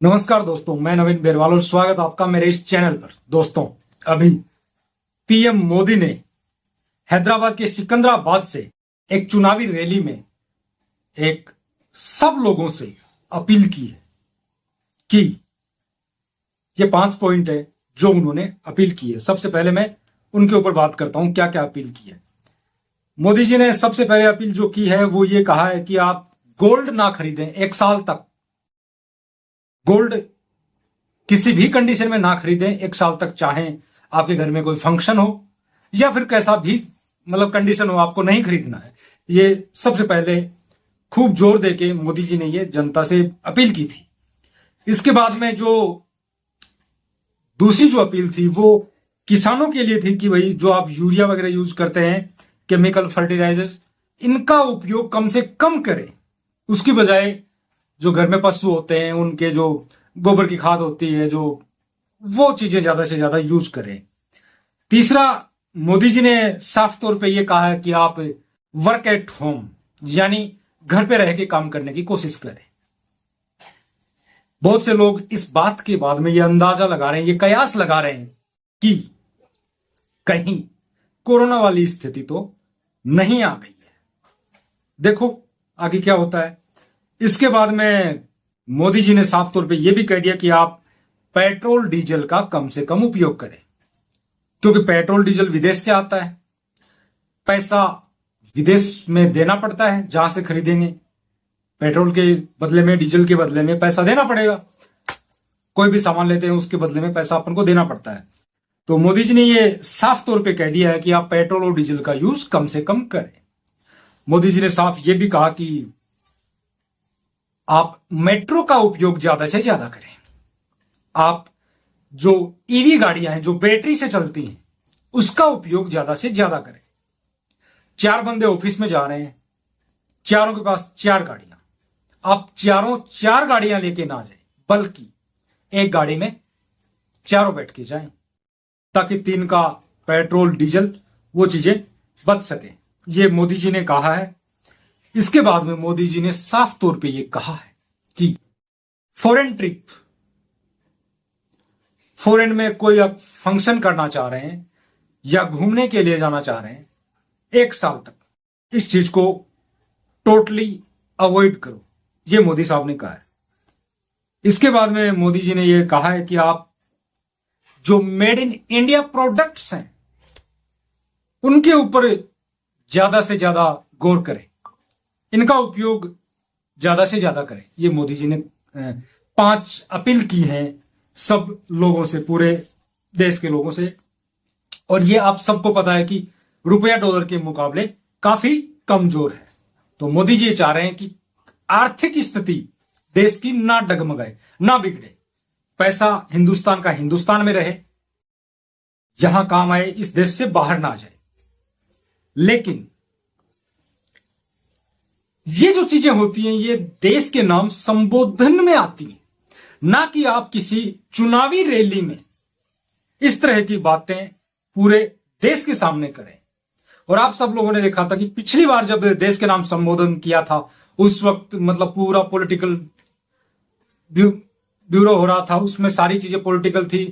नमस्कार दोस्तों, मैं नवीन बेरवाल और स्वागत आपका मेरे इस चैनल पर। दोस्तों, अभी पीएम मोदी ने हैदराबाद के सिकंदराबाद से एक चुनावी रैली में एक सब लोगों से अपील की है कि ये 5 पॉइंट है जो उन्होंने अपील की है। सबसे पहले मैं उनके ऊपर बात करता हूं, क्या क्या अपील की है। मोदी जी ने सबसे पहले अपील जो की है वो ये कहा है कि आप गोल्ड ना खरीदें 1 साल तक। गोल्ड किसी भी कंडीशन में ना खरीदें 1 साल तक, चाहे आपके घर में कोई फंक्शन हो या फिर कैसा भी कंडीशन हो, आपको नहीं खरीदना है। ये सबसे पहले खूब जोर देके मोदी जी ने ये जनता से अपील की थी। इसके बाद में जो दूसरी जो अपील थी वो किसानों के लिए थी कि भाई जो आप यूरिया वगैरह यूज करते हैं, केमिकल फर्टिलाइजर्स, इनका उपयोग कम से कम करें। उसकी बजाय जो घर में पशु होते हैं उनके जो गोबर की खाद होती है, जो वो चीजें ज्यादा से ज्यादा यूज करें। तीसरा, मोदी जी ने साफ तौर पे ये कहा है कि आप वर्क एट होम यानी घर पे रह के काम करने की कोशिश करें। बहुत से लोग इस बात के बाद में ये अंदाजा लगा रहे हैं, ये कयास लगा रहे हैं कि कहीं कोरोना वाली स्थिति तो नहीं आ गई है। देखो आगे क्या होता है। इसके बाद में मोदी जी ने साफ तौर पे यह भी कह दिया कि आप पेट्रोल डीजल का कम से कम उपयोग करें, क्योंकि पेट्रोल डीजल विदेश से आता है, पैसा विदेश में देना पड़ता है। जहां से खरीदेंगे पेट्रोल के बदले में, डीजल के बदले में पैसा देना पड़ेगा। कोई भी सामान लेते हैं उसके बदले में पैसा अपन को देना पड़ता है। तो मोदी जी ने यह साफ तौर पे कह दिया है कि आप पेट्रोल और डीजल का यूज कम से कम करें। मोदी जी ने साफ ये भी कहा कि आप मेट्रो का उपयोग ज्यादा से ज्यादा करें। आप जो ईवी गाड़ियां हैं जो बैटरी से चलती हैं उसका उपयोग ज्यादा से ज्यादा करें। 4 बंदे ऑफिस में जा रहे हैं, चारों के पास 4 गाड़ियां, आप चारों 4 गाड़ियां लेके ना जाए, बल्कि एक गाड़ी में चारों बैठ के जाएं, ताकि 3 का पेट्रोल डीजल वो चीजें बच सके। ये मोदी जी ने कहा है। इसके बाद में मोदी जी ने साफ तौर पे ये कहा है कि फॉरेन ट्रिप, फॉरेन में कोई आप फंक्शन करना चाह रहे हैं या घूमने के लिए जाना चाह रहे हैं, 1 साल तक इस चीज को टोटली अवॉइड करो, ये मोदी साहब ने कहा है। इसके बाद में मोदी जी ने यह कहा है कि आप जो मेड इन इंडिया प्रोडक्ट्स हैं उनके ऊपर ज्यादा से ज्यादा गौर करें, इनका उपयोग ज्यादा से ज्यादा करें। ये मोदी जी ने 5 अपील की है सब लोगों से, पूरे देश के लोगों से। और ये आप सबको पता है कि रुपया डॉलर के मुकाबले काफी कमजोर है। तो मोदी जी चाह रहे हैं कि आर्थिक स्थिति देश की ना डगमगाए, ना बिगड़े, पैसा हिंदुस्तान का हिंदुस्तान में रहे, जहां काम आए, इस देश से बाहर ना जाए। लेकिन ये जो चीजें होती हैं ये देश के नाम संबोधन में आती हैं, ना कि आप किसी चुनावी रैली में इस तरह की बातें पूरे देश के सामने करें। और आप सब लोगों ने देखा था कि पिछली बार जब देश के नाम संबोधन किया था उस वक्त पूरा पॉलिटिकल ब्यूरो हो रहा था, उसमें सारी चीजें पॉलिटिकल थी।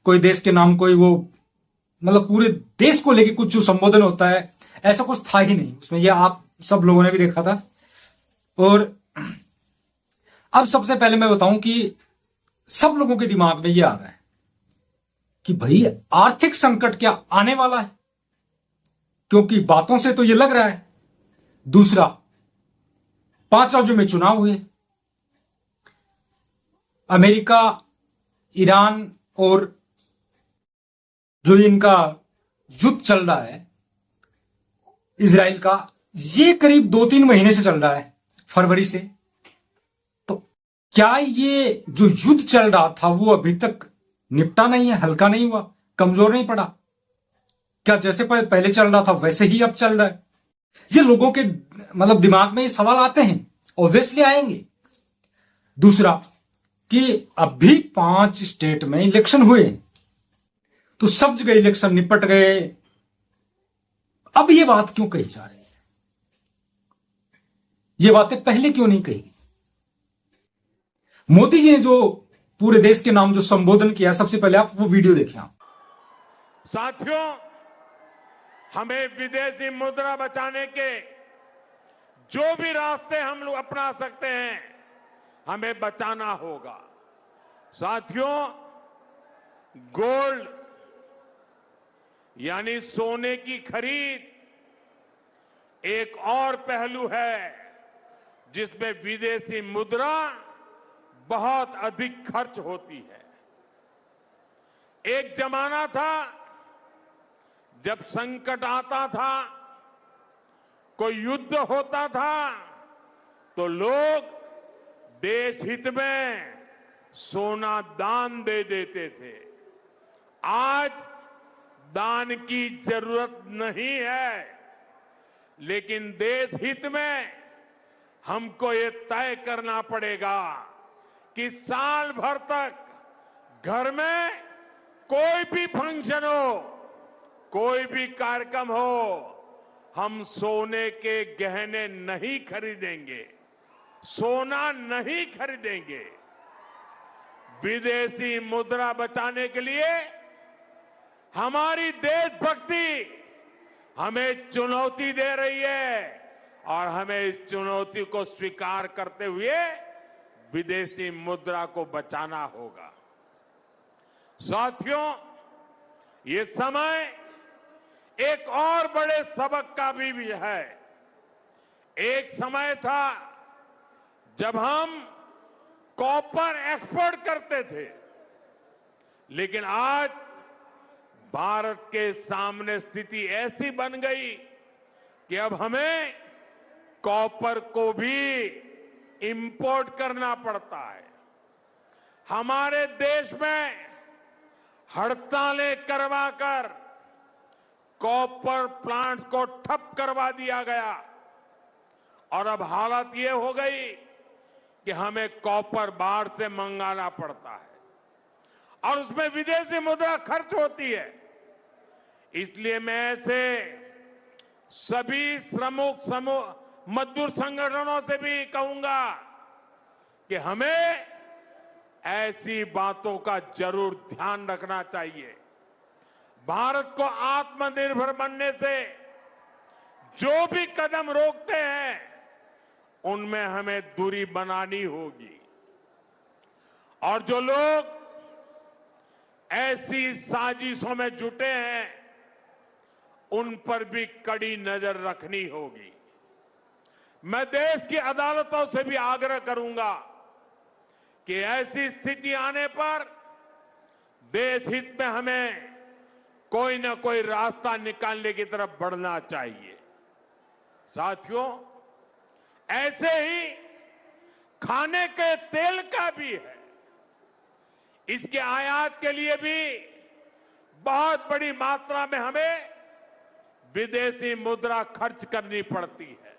कोई देश के नाम, कोई वो पूरे देश को लेके कुछ जो संबोधन होता है ऐसा कुछ था ही नहीं उसमें। ये आप सब लोगों ने भी देखा था। और अब सबसे पहले मैं बताऊं कि सब लोगों के दिमाग में ये आ रहा है कि भाई आर्थिक संकट क्या आने वाला है, क्योंकि बातों से तो ये लग रहा है। दूसरा, 5 राज्यों में चुनाव हुए, अमेरिका, ईरान और जो इनका युद्ध चल रहा है इजराइल का, ये करीब 2-3 महीने से चल रहा है, फरवरी से। तो क्या ये जो युद्ध चल रहा था वो अभी तक निपटा नहीं है, हल्का नहीं हुआ, कमजोर नहीं पड़ा? क्या जैसे पहले चल रहा था वैसे ही अब चल रहा है? ये लोगों के दिमाग में ये सवाल आते हैं, ऑब्वियसली आएंगे। दूसरा, कि अभी 5 स्टेट में इलेक्शन हुए तो सब जगह इलेक्शन निपट गए, अब ये बात क्यों कही जा रही है? ये बातें पहले क्यों नहीं कही? मोदी जी ने जो पूरे देश के नाम जो संबोधन किया, सबसे पहले आप वो वीडियो देखें। आप साथियों, हमें विदेशी मुद्रा बचाने के जो भी रास्ते हम लोग अपना सकते हैं, हमें बचाना होगा। साथियों, गोल्ड यानी सोने की खरीद एक और पहलू है जिसमें विदेशी मुद्रा बहुत अधिक खर्च होती है। एक जमाना था जब संकट आता था, कोई युद्ध होता था, तो लोग देश हित में सोना दान दे देते थे। आज दान की जरूरत नहीं है, लेकिन देश हित में हमको ये तय करना पड़ेगा कि साल भर तक घर में कोई भी फंक्शन हो, कोई भी कार्यक्रम हो, हम सोने के गहने नहीं खरीदेंगे, सोना नहीं खरीदेंगे। विदेशी मुद्रा बचाने के लिए हमारी देशभक्ति हमें चुनौती दे रही है और हमें इस चुनौती को स्वीकार करते हुए विदेशी मुद्रा को बचाना होगा। साथियों, ये समय एक और बड़े सबक का भी है। एक समय था जब हम कॉपर एक्सपोर्ट करते थे, लेकिन आज भारत के सामने स्थिति ऐसी बन गई कि अब हमें कॉपर को भी इंपोर्ट करना पड़ता है। हमारे देश में हड़तालें करवाकर कॉपर प्लांट्स को ठप करवा दिया गया और अब हालत ये हो गई कि हमें कॉपर बाहर से मंगाना पड़ता है और उसमें विदेशी मुद्रा खर्च होती है। इसलिए मैं ऐसे सभी श्रमिक समूह मजदूर संगठनों से भी कहूंगा कि हमें ऐसी बातों का जरूर ध्यान रखना चाहिए। भारत को आत्मनिर्भर बनने से जो भी कदम रोकते हैं, उनमें हमें दूरी बनानी होगी और जो लोग ऐसी साजिशों में जुटे हैं, उन पर भी कड़ी नजर रखनी होगी। मैं देश की अदालतों से भी आग्रह करूंगा कि ऐसी स्थिति आने पर देश हित में हमें कोई ना कोई रास्ता निकालने की तरफ बढ़ना चाहिए। साथियों, ऐसे ही खाने के तेल का भी है। इसके आयात के लिए भी बहुत बड़ी मात्रा में हमें विदेशी मुद्रा खर्च करनी पड़ती है।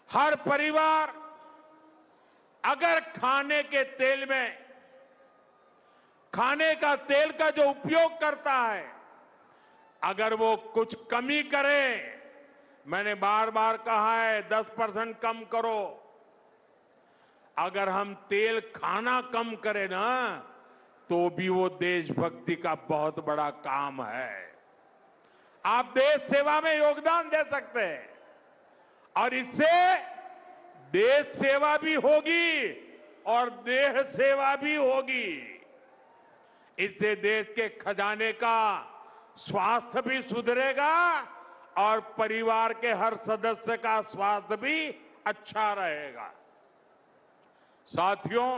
हर परिवार अगर खाने के तेल में खाने का तेल का जो उपयोग करता है, अगर वो कुछ कमी करे, मैंने बार बार कहा है 10% कम करो। अगर हम तेल खाना कम करें ना, तो भी वो देशभक्ति का बहुत बड़ा काम है। आप देश सेवा में योगदान दे सकते हैं और इससे देश सेवा भी होगी और देह सेवा भी होगी। इससे देश के खजाने का स्वास्थ्य भी सुधरेगा और परिवार के हर सदस्य का स्वास्थ्य भी अच्छा रहेगा। साथियों,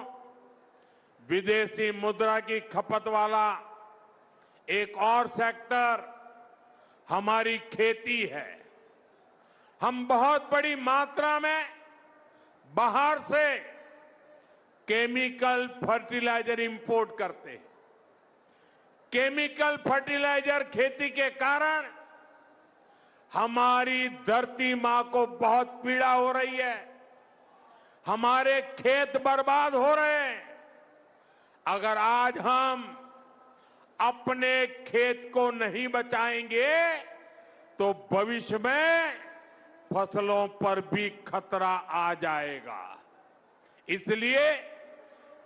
विदेशी मुद्रा की खपत वाला एक और सेक्टर हमारी खेती है। हम बहुत बड़ी मात्रा में बाहर से केमिकल फर्टिलाइजर इंपोर्ट करते हैं। केमिकल फर्टिलाइजर खेती के कारण हमारी धरती मां को बहुत पीड़ा हो रही है। हमारे खेत बर्बाद हो रहे हैं। अगर आज हम अपने खेत को नहीं बचाएंगे तो भविष्य में फसलों पर भी खतरा आ जाएगा। इसलिए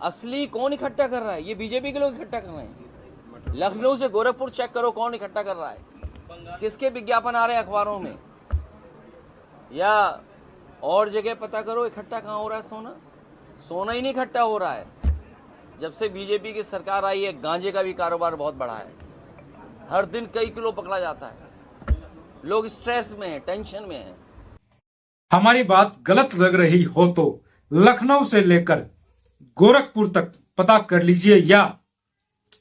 असली कौन इकट्ठा कर रहा है? ये बीजेपी के लोग इकट्ठा कर रहे हैं। लखनऊ से गोरखपुर चेक करो कौन इकट्ठा कर रहा है, किसके विज्ञापन आ रहे हैं अखबारों में, या और जगह पता करो इकट्ठा कहाँ हो रहा है सोना। सोना ही नहीं इकट्ठा हो रहा है। जब से बीजेपी की सरकार आई है गांजे का भी कारोबार बहुत बढ़ा है। हर दिन कई किलो पकड़ा जाता है। लोग स्ट्रेस में हैं, टेंशन में हैं। हमारी बात गलत लग रही हो तो लखनऊ से लेकर गोरखपुर तक पता कर लीजिए या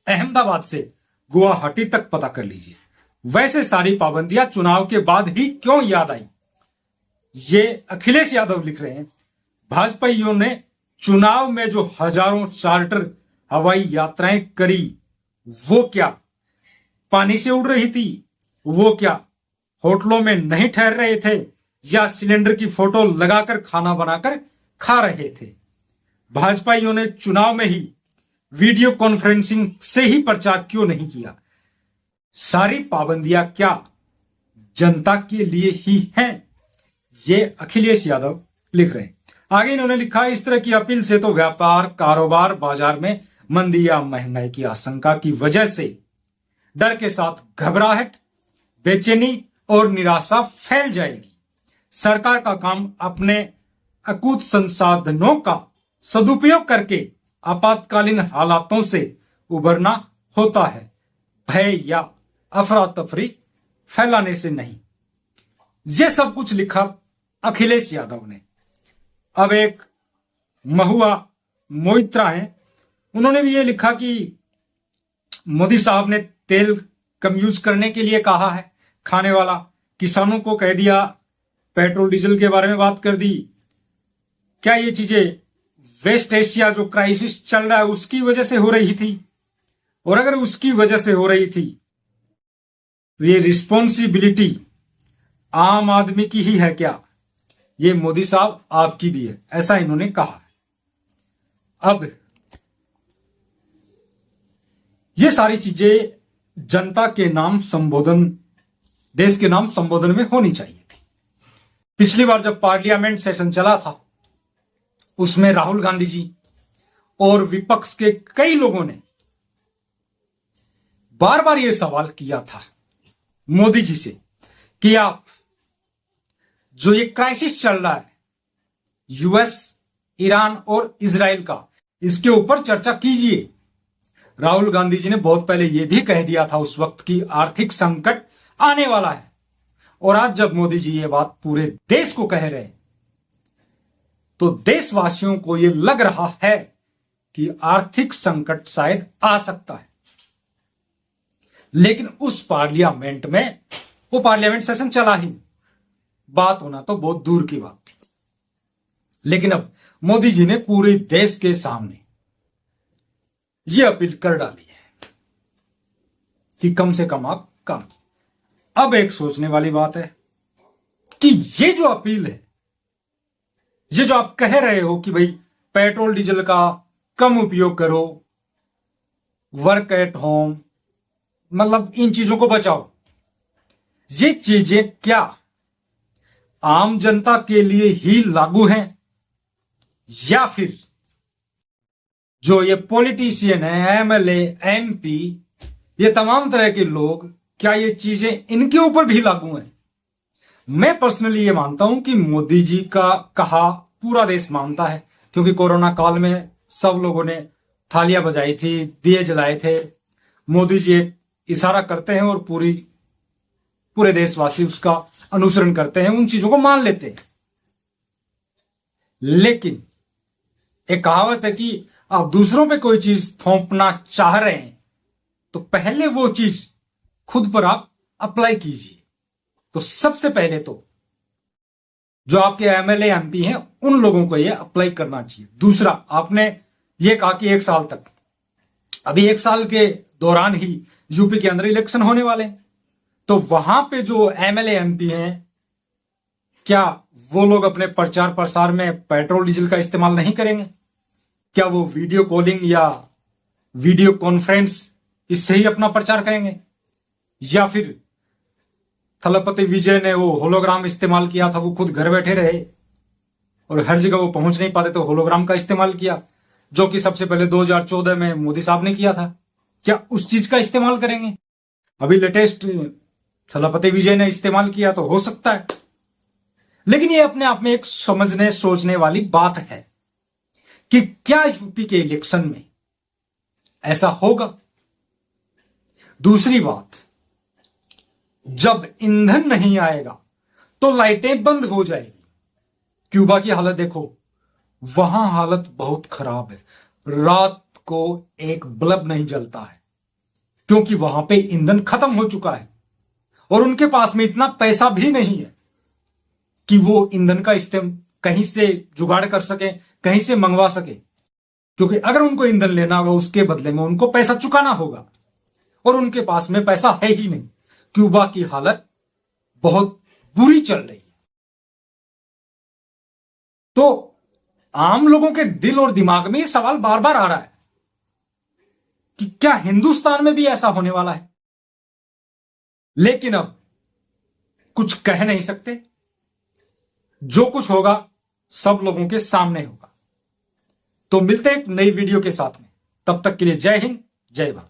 अहमदाबाद से गुवाहाटी तक पता कर लीजिए। वैसे सारी पाबंदियां चुनाव के बाद ही क्यों याद आई? ये अखिलेश यादव लिख रहे हैं, भाजपाइयों ने चुनाव में जो हजारों चार्टर हवाई यात्राएं करी, वो क्या पानी से उड़ रही थी? वो क्या होटलों में नहीं ठहर रहे थे या सिलेंडर की फोटो लगाकर खाना बनाकर खा रहे थे? भाजपाइयों ने चुनाव में ही वीडियो कॉन्फ्रेंसिंग से ही प्रचार क्यों नहीं किया? सारी पाबंदियां क्या जनता के लिए ही हैं? ये अखिलेश यादव लिख रहे हैं। आगे इन्होंने लिखा, इस तरह की अपील से तो व्यापार, कारोबार, बाजार में मंदी या महंगाई की आशंका की वजह से डर के साथ घबराहट, बेचैनी और निराशा फैल जाएगी। सरकार का काम अपने अकूत संसाधनों का सदुपयोग करके आपातकालीन हालातों से उबरना होता है, भय या अफरा तफरी फैलाने से नहीं। ये सब कुछ लिखा अखिलेश यादव ने। अब एक महुआ मोइत्रा हैं, उन्होंने भी ये लिखा कि मोदी साहब ने तेल कम यूज करने के लिए कहा है, खाने वाला, किसानों को कह दिया, पेट्रोल डीजल के बारे में बात कर दी। क्या ये चीजें वेस्ट एशिया जो क्राइसिस चल रहा है उसकी वजह से हो रही थी? और अगर उसकी वजह से हो रही थी तो ये रिस्पॉन्सिबिलिटी आम आदमी की ही है क्या? ये मोदी साहब आपकी भी है, ऐसा इन्होंने कहा है। अब ये सारी चीजें जनता के नाम संबोधन, देश के नाम संबोधन में होनी चाहिए थी। पिछली बार जब पार्लियामेंट सेशन चला था उसमें राहुल गांधी जी और विपक्ष के कई लोगों ने बार बार यह सवाल किया था मोदी जी से कि आप जो ये क्राइसिस चल रहा है यूएस, ईरान और इजराइल का, इसके ऊपर चर्चा कीजिए। राहुल गांधी जी ने बहुत पहले यह भी कह दिया था उस वक्त की आर्थिक संकट आने वाला है। और आज जब मोदी जी ये बात पूरे देश को कह रहे हैं तो देशवासियों को यह लग रहा है कि आर्थिक संकट शायद आ सकता है। लेकिन उस पार्लियामेंट में वो पार्लियामेंट सेशन चला ही, बात होना तो बहुत दूर की बात थी। लेकिन अब मोदी जी ने पूरे देश के सामने ये अपील कर डाली है कि कम से कम आप कम। अब एक सोचने वाली बात है कि ये जो अपील है, ये जो आप कह रहे हो कि भाई पेट्रोल डीजल का कम उपयोग करो, वर्क एट होम, मतलब इन चीजों को बचाओ, ये चीजें क्या आम जनता के लिए ही लागू हैं या फिर जो ये पॉलिटिशियन है, एमएलए, एमपी, ये तमाम तरह के लोग, क्या ये चीजें इनके ऊपर भी लागू हैं? मैं पर्सनली ये मानता हूं कि मोदी जी का कहा पूरा देश मानता है, क्योंकि कोरोना काल में सब लोगों ने थालियां बजाई थी, दिए जलाए थे। मोदी जी एक इशारा करते हैं और पूरे देशवासी उसका अनुसरण करते हैं, उन चीजों को मान लेते हैं। लेकिन एक कहावत है कि आप दूसरों पे कोई चीज थोपना चाह रहे हैं तो पहले वो चीज खुद पर आप अप्लाई कीजिए। तो सबसे पहले तो जो आपके एमएलए, एमपी हैं, उन लोगों को ये अप्लाई करना चाहिए। दूसरा, आपने ये कहा कि 1 साल तक, अभी 1 साल के दौरान ही यूपी के अंदर इलेक्शन होने वाले हैं, तो वहां पे जो एमएलए, एमपी हैं, क्या वो लोग अपने प्रचार प्रसार में पेट्रोल डीजल का इस्तेमाल नहीं करेंगे? क्या वो वीडियो कॉलिंग या वीडियो कॉन्फ्रेंस इससे ही अपना प्रचार करेंगे? या फिर थलपति विजय ने वो होलोग्राम इस्तेमाल किया था, वो खुद घर बैठे रहे और हर जगह वो पहुंच नहीं पाते तो होलोग्राम का इस्तेमाल किया। जो कि सबसे पहले 2014 में मोदी साहब ने किया था, क्या उस चीज का इस्तेमाल करेंगे? अभी लेटेस्ट थलापति विजय ने इस्तेमाल किया तो हो सकता है, लेकिन ये अपने आप में एक समझने सोचने वाली बात है कि क्या यूपी के इलेक्शन में ऐसा होगा। दूसरी बात, जब ईंधन नहीं आएगा तो लाइटें बंद हो जाएगी। क्यूबा की हालत देखो, वहां हालत बहुत खराब है। रात को एक बल्ब नहीं जलता है क्योंकि वहां पे ईंधन खत्म हो चुका है और उनके पास में इतना पैसा भी नहीं है कि वो ईंधन का इस्तेमाल कहीं से जुगाड़ कर सके, कहीं से मंगवा सके, क्योंकि अगर उनको ईंधन लेना होगा उसके बदले में उनको पैसा चुकाना होगा और उनके पास में पैसा है ही नहीं। क्यूबा की हालत बहुत बुरी चल रही है। तो आम लोगों के दिल और दिमाग में ये सवाल बार बार आ रहा है कि क्या हिंदुस्तान में भी ऐसा होने वाला है? लेकिन अब कुछ कह नहीं सकते। जो कुछ होगा सब लोगों के सामने होगा। तो मिलते हैं एक नई वीडियो के साथ में, तब तक के लिए जय हिंद, जय भारत।